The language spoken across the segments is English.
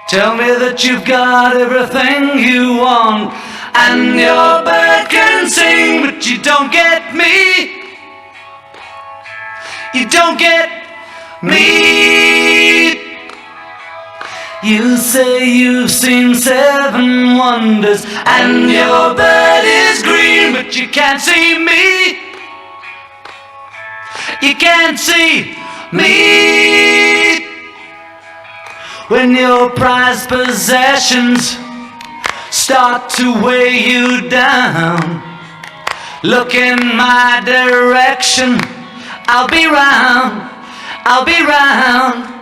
Tell me that you've got everything you want, and your bird can sing, but you don't get me. You don't get me. You say you've seen 7 wonders, and your bird is green, but you can't see me. You can't see me. When your prized possessions start to weigh you down, look in my direction. I'll be round, I'll be round.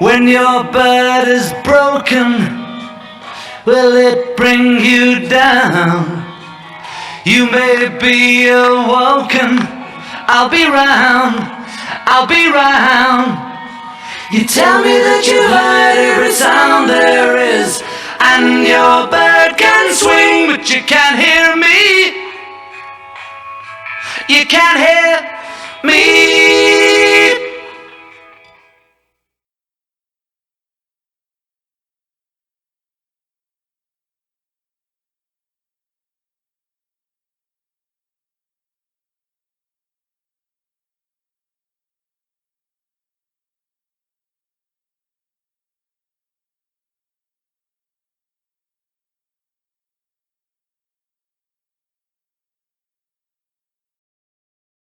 When your bird is broken, will it bring you down? You may be awoken. I'll be round, I'll be round. You tell me that you heard every sound there is, and your bird can swing, but you can't hear me. You can't hear me.